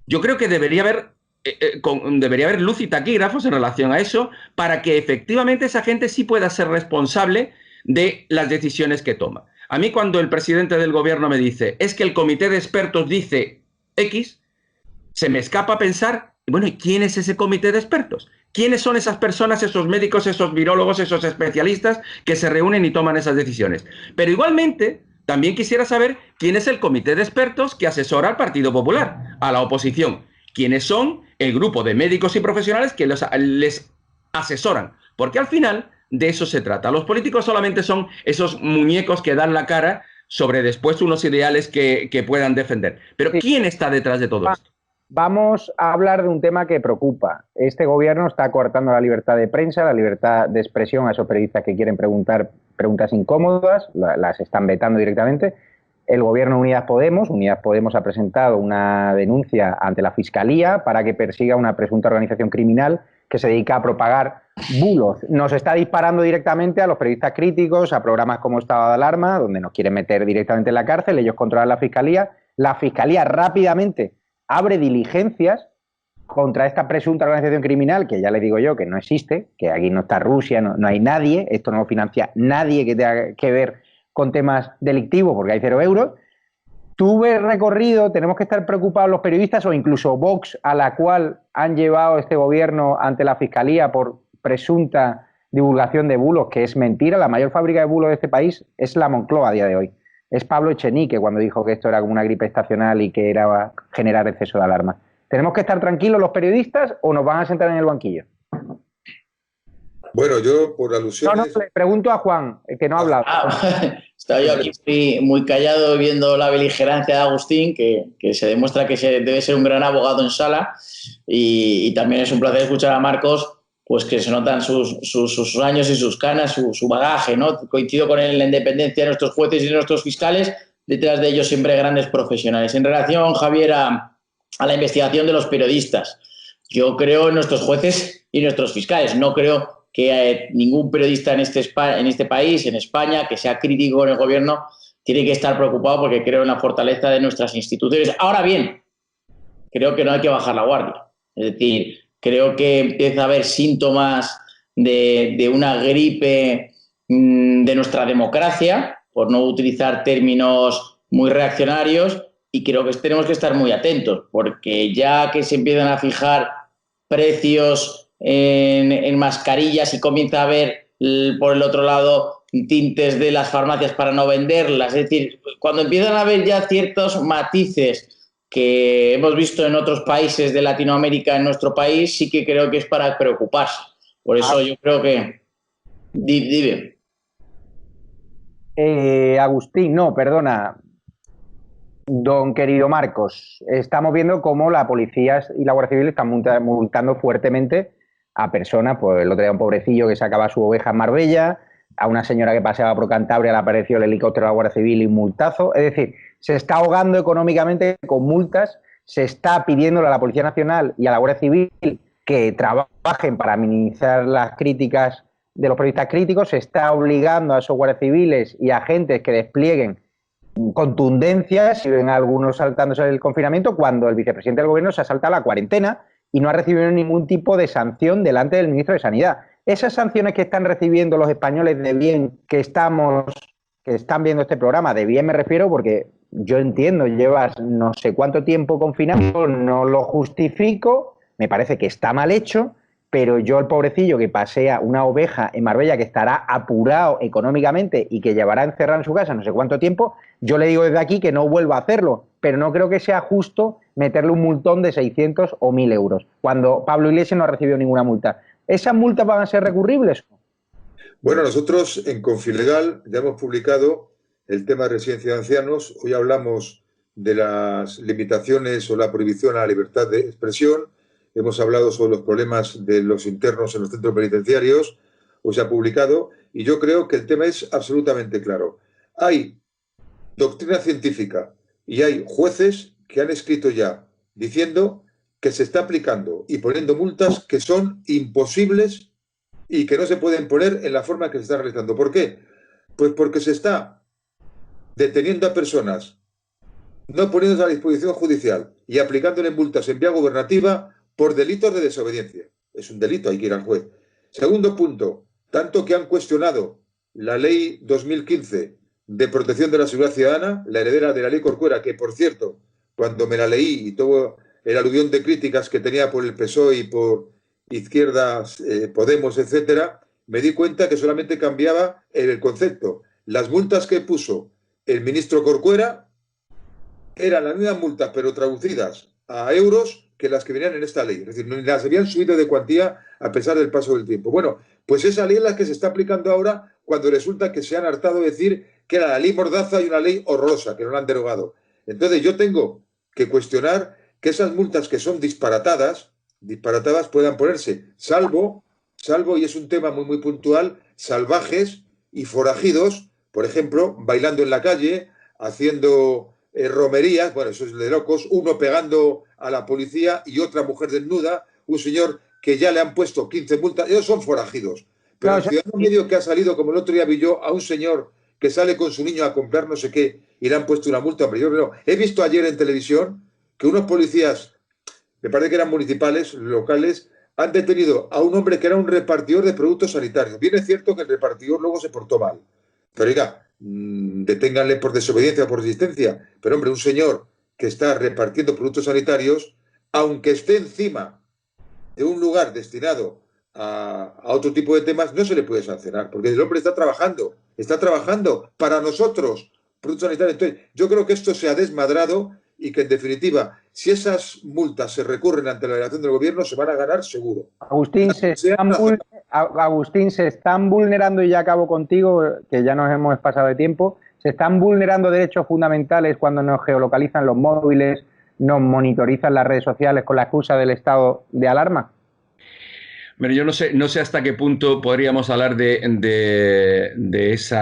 Yo creo que debería haber luz y taquígrafos en relación a eso, para que efectivamente esa gente sí pueda ser responsable de las decisiones que toma. A mí, cuando el presidente del gobierno me dice, es que el comité de expertos dice X, se me escapa pensar, bueno, ¿y quién es ese comité de expertos? ¿Quiénes son esas personas, esos médicos, esos virólogos, esos especialistas que se reúnen y toman esas decisiones? Pero igualmente, también quisiera saber quién es el comité de expertos que asesora al Partido Popular, a la oposición. ¿Quiénes son el grupo de médicos y profesionales que les asesoran? Porque al final de eso se trata. Los políticos solamente son esos muñecos que dan la cara sobre después unos ideales que puedan defender. Pero ¿quién está detrás de todo esto? Vamos a hablar de un tema que preocupa. Este gobierno está coartando la libertad de prensa, la libertad de expresión a esos periodistas que quieren preguntar preguntas incómodas, las están vetando directamente. El gobierno de Unidas Podemos ha presentado una denuncia ante la Fiscalía para que persiga una presunta organización criminal que se dedica a propagar bulos. Nos está disparando directamente a los periodistas críticos, a programas como Estado de Alarma, donde nos quieren meter directamente en la cárcel, ellos controlan la Fiscalía rápidamente abre diligencias contra esta presunta organización criminal, que ya les digo yo que no existe, que aquí no está Rusia, no hay nadie, esto no lo financia nadie que tenga que ver con temas delictivos, porque hay 0 euros. Tuve recorrido, tenemos que estar preocupados los periodistas o incluso Vox, a la cual han llevado este gobierno ante la Fiscalía por presunta divulgación de bulos, que es mentira. La mayor fábrica de bulos de este país es la Moncloa a día de hoy. Es Pablo Echenique cuando dijo que esto era como una gripe estacional y que era generar exceso de alarma. ¿Tenemos que estar tranquilos los periodistas o nos van a sentar en el banquillo? Bueno, yo por alusiones... No, le pregunto a Juan, que no ha hablado. Estaba yo aquí muy callado viendo la beligerancia de Agustín, que se demuestra que debe ser un gran abogado en sala, y también es un placer escuchar a Marcos, pues que se notan sus años y sus canas, su bagaje, ¿no? Coincido con él en la independencia de nuestros jueces y de nuestros fiscales, detrás de ellos siempre grandes profesionales. En relación, Javier, a la investigación de los periodistas, yo creo en nuestros jueces y nuestros fiscales. No creo que ningún periodista en este país, en España, que sea crítico con el gobierno, tiene que estar preocupado, porque creo en la fortaleza de nuestras instituciones. Ahora bien, creo que no hay que bajar la guardia. Es decir, creo que empieza a haber síntomas de una gripe de nuestra democracia, por no utilizar términos muy reaccionarios, y creo que tenemos que estar muy atentos, porque ya que se empiezan a fijar precios en mascarillas y comienza a haber, por el otro lado, tintes de las farmacias para no venderlas, es decir, cuando empiezan a haber ya ciertos matices que hemos visto en otros países de Latinoamérica, en nuestro país, sí que creo que es para preocuparse. Por eso yo creo que... Dime. Agustín, no, perdona. Don querido Marcos, estamos viendo cómo la policía y la Guardia Civil están multando fuertemente a personas. Pues el otro día un pobrecillo que sacaba su oveja en Marbella, a una señora que paseaba por Cantabria le apareció el helicóptero de la Guardia Civil y un multazo. Es decir, se está ahogando económicamente con multas, se está pidiéndole a la Policía Nacional y a la Guardia Civil que trabajen para minimizar las críticas de los periodistas críticos, se está obligando a esos guardias civiles y agentes que desplieguen contundencias, y ven a algunos saltándose el confinamiento, cuando el vicepresidente del gobierno se ha saltado la cuarentena y no ha recibido ningún tipo de sanción delante del ministro de Sanidad. Esas sanciones que están recibiendo los españoles de bien que están viendo este programa, de bien me refiero porque yo entiendo, llevas no sé cuánto tiempo confinado, no lo justifico, me parece que está mal hecho, pero yo, el pobrecillo que pasea una oveja en Marbella, que estará apurado económicamente y que llevará encerrado en su casa no sé cuánto tiempo, yo le digo desde aquí que no vuelva a hacerlo, pero no creo que sea justo meterle un multón de 600 o 1.000 euros, cuando Pablo Iglesias no ha recibido ninguna multa. ¿Esas multas van a ser recurribles? Bueno, nosotros en Confilegal ya hemos publicado el tema de residencia de ancianos. Hoy hablamos de las limitaciones o la prohibición a la libertad de expresión. Hemos hablado sobre los problemas de los internos en los centros penitenciarios. Hoy se ha publicado y yo creo que el tema es absolutamente claro. Hay doctrina científica y hay jueces que han escrito ya diciendo que se está aplicando y poniendo multas que son imposibles y que no se pueden poner en la forma que se está realizando. ¿Por qué? Pues porque se está deteniendo a personas, no poniéndose a disposición judicial y aplicándole multas en vía gubernativa por delitos de desobediencia. Es un delito, hay que ir al juez. Segundo punto, tanto que han cuestionado la ley 2015 de protección de la seguridad ciudadana, la heredera de la ley Corcuera, que por cierto, cuando me la leí y todo el aluvión de críticas que tenía por el PSOE y por izquierdas, Podemos, etcétera, me di cuenta que solamente cambiaba el concepto. Las multas que puso el ministro Corcuera eran las mismas multas, pero traducidas a euros que las que venían en esta ley. Es decir, las habían subido de cuantía a pesar del paso del tiempo. Bueno, pues esa ley es la que se está aplicando ahora cuando resulta que se han hartado de decir que era la ley Mordaza y una ley horrorosa, que no la han derogado. Entonces yo tengo que cuestionar que esas multas que son disparatadas puedan ponerse, salvo, y es un tema muy, muy puntual, salvajes y forajidos, por ejemplo, bailando en la calle, haciendo romerías, bueno, eso es de locos, uno pegando a la policía y otra mujer desnuda, un señor que ya le han puesto 15 multas, ellos son forajidos. Pero el ciudadano medio que ha salido, como el otro día vi yo, a un señor que sale con su niño a comprar no sé qué y le han puesto una multa, pero yo no. He visto ayer en televisión que unos policías, me parece que eran municipales, locales, han detenido a un hombre que era un repartidor de productos sanitarios. Bien es cierto que el repartidor luego se portó mal, pero oiga, deténganle por desobediencia o por resistencia. Pero hombre, un señor que está repartiendo productos sanitarios, aunque esté encima de un lugar destinado a otro tipo de temas, no se le puede sancionar, porque el hombre está trabajando para nosotros, productos sanitarios. Entonces, yo creo que esto se ha desmadrado y que, en definitiva, si esas multas se recurren ante la delegación del gobierno, se van a ganar seguro. Agustín, se están vulnerando, y ya acabo contigo, que ya nos hemos pasado de tiempo, se están vulnerando derechos fundamentales cuando nos geolocalizan los móviles, nos monitorizan las redes sociales con la excusa del estado de alarma. Pero yo no sé hasta qué punto podríamos hablar de ese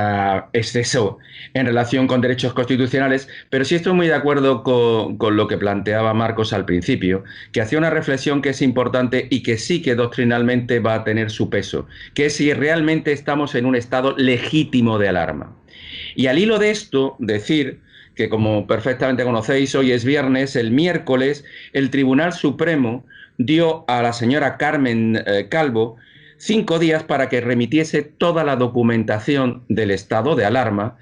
exceso en relación con derechos constitucionales, pero sí estoy muy de acuerdo con lo que planteaba Marcos al principio, que hacía una reflexión que es importante y que sí que doctrinalmente va a tener su peso, que es si realmente estamos en un estado legítimo de alarma. Y al hilo de esto, decir que, como perfectamente conocéis, hoy es viernes, el miércoles el Tribunal Supremo dio a la señora Carmen Calvo 5 días para que remitiese toda la documentación del estado de alarma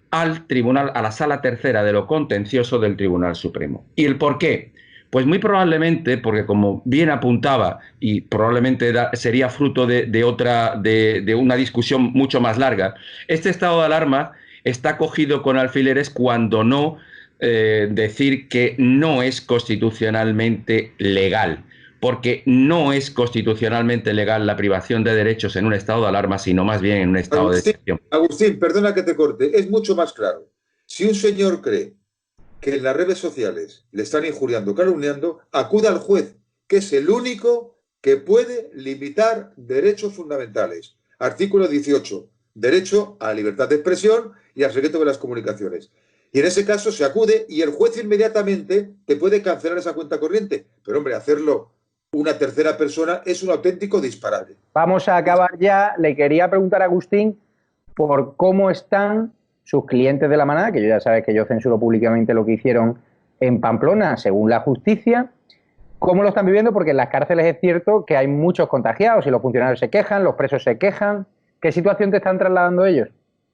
al tribunal, a la sala tercera de lo contencioso del Tribunal Supremo. ¿Y el por qué? Pues muy probablemente, porque como bien apuntaba, y probablemente sería fruto de una discusión mucho más larga, este estado de alarma está cogido con alfileres cuando no decir que no es constitucionalmente legal, porque no es constitucionalmente legal la privación de derechos en un estado de alarma, sino más bien en un estado de excepción. Agustín, perdona que te corte, es mucho más claro. Si un señor cree que en las redes sociales le están injuriando, calumniando, acuda al juez, que es el único que puede limitar derechos fundamentales. Artículo 18, derecho a la libertad de expresión y al secreto de las comunicaciones. Y en ese caso se acude y el juez inmediatamente te puede cancelar esa cuenta corriente. Pero, hombre, hacerlo una tercera persona es un auténtico disparate. Vamos a acabar ya. Le quería preguntar a Agustín por cómo están sus clientes de la manada, que yo ya sabes que yo censuro públicamente lo que hicieron en Pamplona, según la justicia. ¿Cómo lo están viviendo? Porque en las cárceles es cierto que hay muchos contagiados y los funcionarios se quejan, los presos se quejan. ¿Qué situación te están trasladando ellos?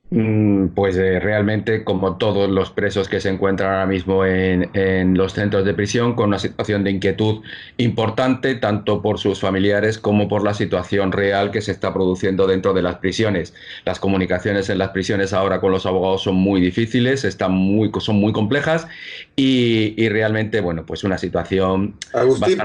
Pues realmente, como todos los presos que se encuentran ahora mismo en los centros de prisión, con una situación de inquietud importante, tanto por sus familiares como por la situación real que se está produciendo dentro de las prisiones. Las comunicaciones en las prisiones ahora con los abogados son muy difíciles, son muy complejas y realmente, bueno, pues una situación... Agustín,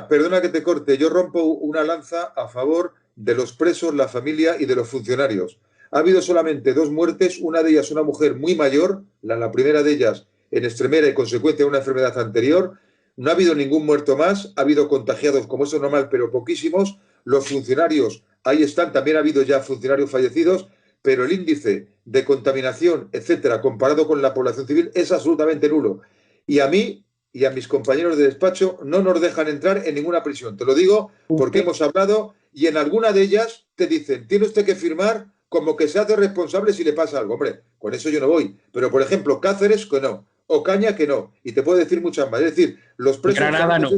perdona que te corte. Yo rompo una lanza a favor de los presos, la familia y de los funcionarios. Ha habido solamente 2 muertes, una de ellas una mujer muy mayor, la primera de ellas en extremera y consecuencia de una enfermedad anterior. No ha habido ningún muerto más, ha habido contagiados como eso normal, pero poquísimos. Los funcionarios, ahí están, también ha habido ya funcionarios fallecidos, pero el índice de contaminación, etcétera, comparado con la población civil, es absolutamente nulo. Y a mí y a mis compañeros de despacho no nos dejan entrar en ninguna prisión. Te lo digo porque hemos hablado y en alguna de ellas te dicen, tiene usted que firmar como que se hace responsable si le pasa algo. Hombre, con eso yo no voy. Pero, por ejemplo, Cáceres, que no. Ocaña, que no. Y te puedo decir muchas más. Es decir, los presos... Granada no.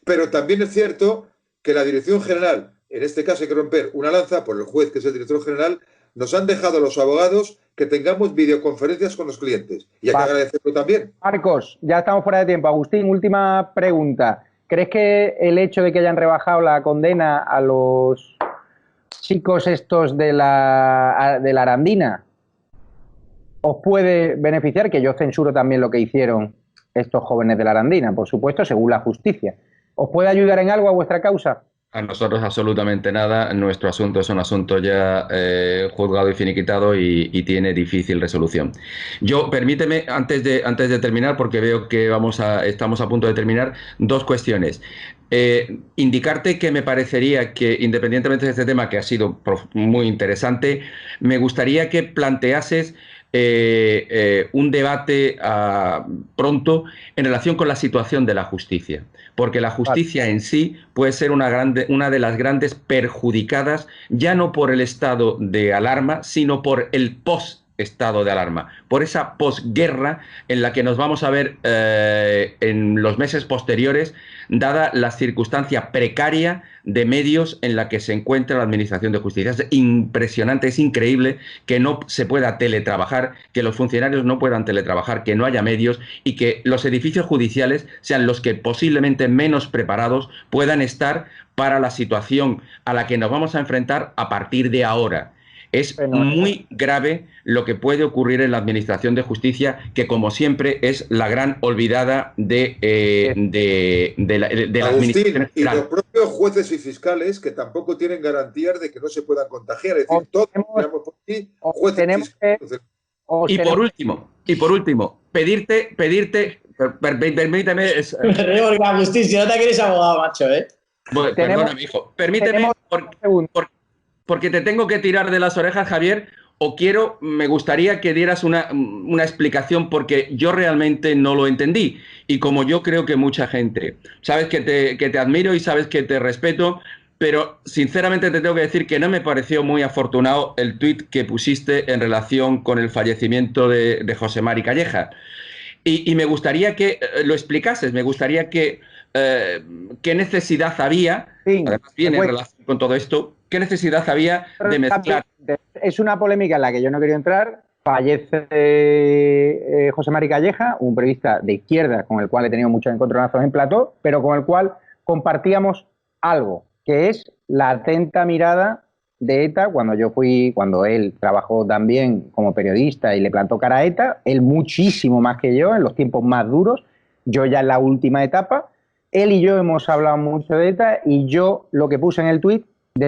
Pero también es cierto que la Dirección General, en este caso hay que romper una lanza por el juez, que es el director general, nos han dejado a los abogados que tengamos videoconferencias con los clientes. Y hay que agradecerlo también. Marcos, ya estamos fuera de tiempo. Agustín, última pregunta. ¿Crees que el hecho de que hayan rebajado la condena a los chicos estos de la Arandina os puede beneficiar? Que yo censuro también lo que hicieron estos jóvenes de la Arandina, por supuesto, según la justicia. ¿Os puede ayudar en algo a vuestra causa? A nosotros absolutamente nada. Nuestro asunto es un asunto ya juzgado y finiquitado y tiene difícil resolución. Yo, permíteme, antes de terminar, porque veo que estamos a punto de terminar, 2 cuestiones. Indicarte que me parecería que, independientemente de este tema, que ha sido muy interesante, me gustaría que planteases un debate pronto en relación con la situación de la justicia, porque la justicia en sí puede ser una de las grandes perjudicadas, ya no por el estado de alarma, sino por el post-estado de alarma, por esa posguerra en la que nos vamos a ver en los meses posteriores, dada la circunstancia precaria de medios en la que se encuentra la Administración de Justicia. Es impresionante, es increíble que no se pueda teletrabajar, que los funcionarios no puedan teletrabajar, que no haya medios y que los edificios judiciales sean los que posiblemente menos preparados puedan estar para la situación a la que nos vamos a enfrentar a partir de ahora. Es muy grave lo que puede ocurrir en la Administración de Justicia, que como siempre es la gran olvidada de la Administración. Y los propios jueces y fiscales que tampoco tienen garantías de que no se puedan contagiar. Es decir, todos miramos por aquí, jueces fiscales. Y por último, pedirte, permíteme... Agustín, si no te quieres abogado, macho, ¿eh? Bueno, perdóname, hijo. Permíteme, porque te tengo que tirar de las orejas, Javier, me gustaría que dieras una explicación, porque yo realmente no lo entendí. Y como yo creo que mucha gente, sabes que te admiro y sabes que te respeto, pero sinceramente te tengo que decir que no me pareció muy afortunado el tuit que pusiste en relación con el fallecimiento de José Mari Calleja. Y me gustaría que lo explicases, me gustaría que qué necesidad había, sí, además viene en relación con todo esto, qué necesidad había de mezclar. Es una polémica en la que yo no quería entrar. Fallece José Mari Calleja, un periodista de izquierda con el cual he tenido muchos encontronazos en plató, pero con el cual compartíamos algo, que es la atenta mirada de ETA, cuando él trabajó también como periodista y le plantó cara a ETA, él muchísimo más que yo, en los tiempos más duros, yo ya en la última etapa, él y yo hemos hablado mucho de ETA y yo lo que puse en el tuit,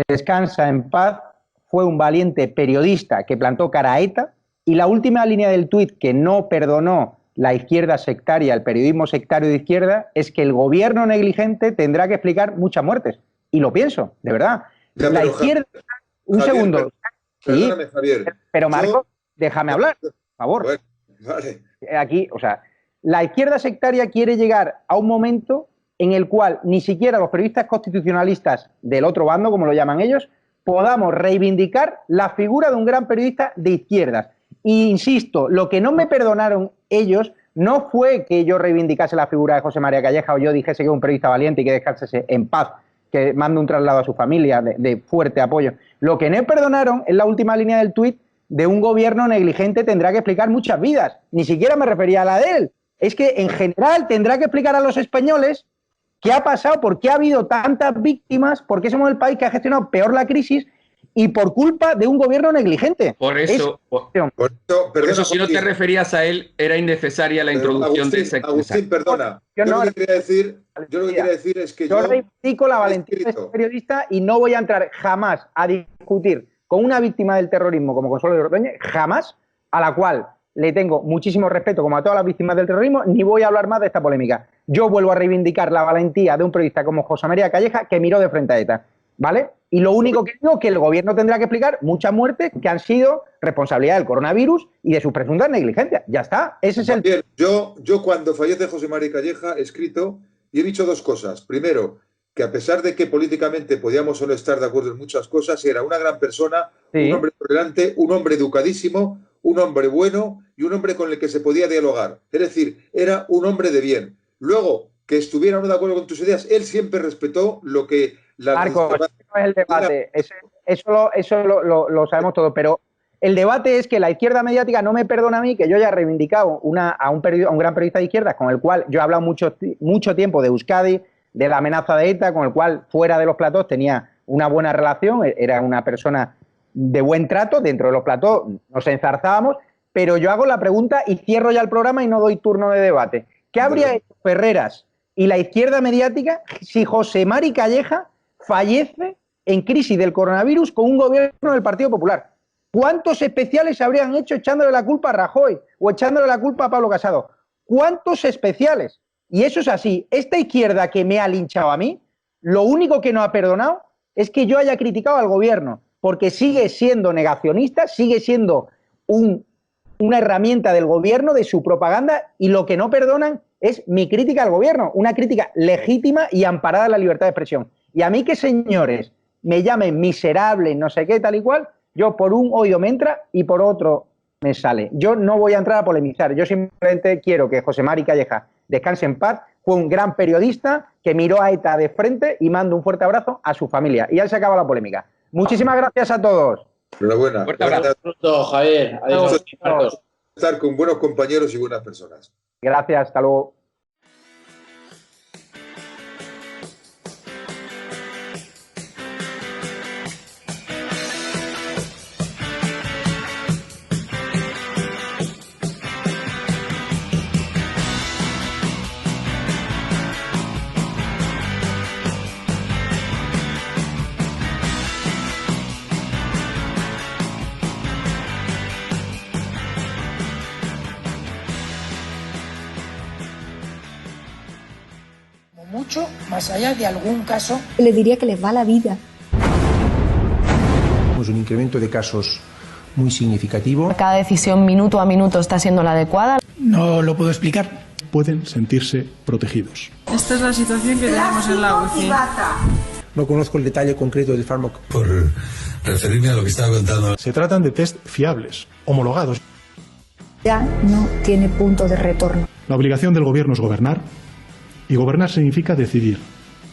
descansa en paz, fue un valiente periodista que plantó cara a ETA, y la última línea del tuit que no perdonó la izquierda sectaria, el periodismo sectario de izquierda, es que el gobierno negligente tendrá que explicar muchas muertes. Y lo pienso, de verdad. Ya, la izquierda... Un Javier, segundo. Perdóname, sí, Javier. pero Marco, déjame hablar, por favor. Bueno, vale. Aquí, o sea, la izquierda sectaria quiere llegar a un momento en el cual ni siquiera los periodistas constitucionalistas del otro bando, como lo llaman ellos, podamos reivindicar la figura de un gran periodista de izquierdas. Y insisto, lo que no me perdonaron ellos no fue que yo reivindicase la figura de José María Calleja o yo dijese que es un periodista valiente y que descansase en paz, que mande un traslado a su familia de fuerte apoyo. Lo que no perdonaron es la última línea del tuit de un gobierno negligente tendrá que explicar muchas vidas. Ni siquiera me refería a la de él. Es que en general tendrá que explicar a los españoles qué ha pasado, por qué ha habido tantas víctimas, por qué somos el país que ha gestionado peor la crisis y por culpa de un gobierno negligente. Por eso, si no te referías a él, era innecesaria la introducción de ese... Agustín, perdona. Yo lo que quería decir es que yo reivindico la valentía de ese periodista y no voy a entrar jamás a discutir con una víctima del terrorismo como Consuelo de Ordóñez, jamás, a la cual le tengo muchísimo respeto como a todas las víctimas del terrorismo, ni voy a hablar más de esta polémica. Yo vuelvo a reivindicar la valentía de un periodista como José María Calleja que miró de frente a ETA, ¿vale? Y lo único que digo es que el gobierno tendrá que explicar muchas muertes que han sido responsabilidad del coronavirus y de sus presuntas negligencias. Ya está, ese es el... Bien, yo cuando fallece José María Calleja he escrito y he dicho dos cosas. Primero, que a pesar de que políticamente podíamos solo estar de acuerdo en muchas cosas, era una gran persona, sí, un hombre tolerante, un hombre educadísimo, un hombre bueno y un hombre con el que se podía dialogar. Es decir, era un hombre de bien. Luego, que estuviera o no de acuerdo con tus ideas, él siempre respetó lo que... Marco, ese no es el debate, eso lo sabemos todo, pero el debate es que la izquierda mediática no me perdona a mí, que yo ya he reivindicado a un gran periodista de izquierdas con el cual yo he hablado mucho tiempo de Euskadi, de la amenaza de ETA, con el cual fuera de los platós tenía una buena relación, era una persona de buen trato, dentro de los platós nos enzarzábamos, pero yo hago la pregunta y cierro ya el programa y no doy turno de debate. ¿Qué habría hecho Ferreras y la izquierda mediática si José Mari Calleja fallece en crisis del coronavirus con un gobierno del Partido Popular? ¿Cuántos especiales se habrían hecho echándole la culpa a Rajoy o echándole la culpa a Pablo Casado? ¿Cuántos especiales? Y eso es así. Esta izquierda que me ha linchado a mí, lo único que no ha perdonado es que yo haya criticado al gobierno, porque sigue siendo negacionista, sigue siendo una herramienta del gobierno, de su propaganda, y lo que no perdonan es mi crítica al gobierno, una crítica legítima y amparada en la libertad de expresión. Y a mí que señores me llamen miserable, no sé qué, tal y cual, yo por un oído me entra y por otro me sale. Yo no voy a entrar a polemizar, yo simplemente quiero que José Mari Calleja descanse en paz, fue un gran periodista que miró a ETA de frente y mando un fuerte abrazo a su familia. Y ya se acaba la polémica. Muchísimas gracias a todos. Enhorabuena. Fuerte abrazo, Javier. Adiós. Estar con buenos compañeros y buenas personas. Gracias, hasta luego. Mucho más allá de algún caso. Le diría que les va la vida. Tenemos un incremento de casos muy significativo. Cada decisión minuto a minuto está siendo la adecuada. No lo puedo explicar. Pueden sentirse protegidos. Esta es la situación que tenemos en la UCI. No conozco el detalle concreto del fármaco. Por referirme a lo que estaba contando. Se tratan de test fiables, homologados. Ya no tiene punto de retorno. La obligación del gobierno es gobernar. Y gobernar significa decidir.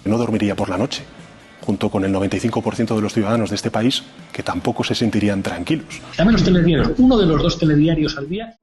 No dormiría por la noche, junto con el 95% de los ciudadanos de este país que tampoco se sentirían tranquilos. Dame los telediarios, uno de los 2 telediarios al día.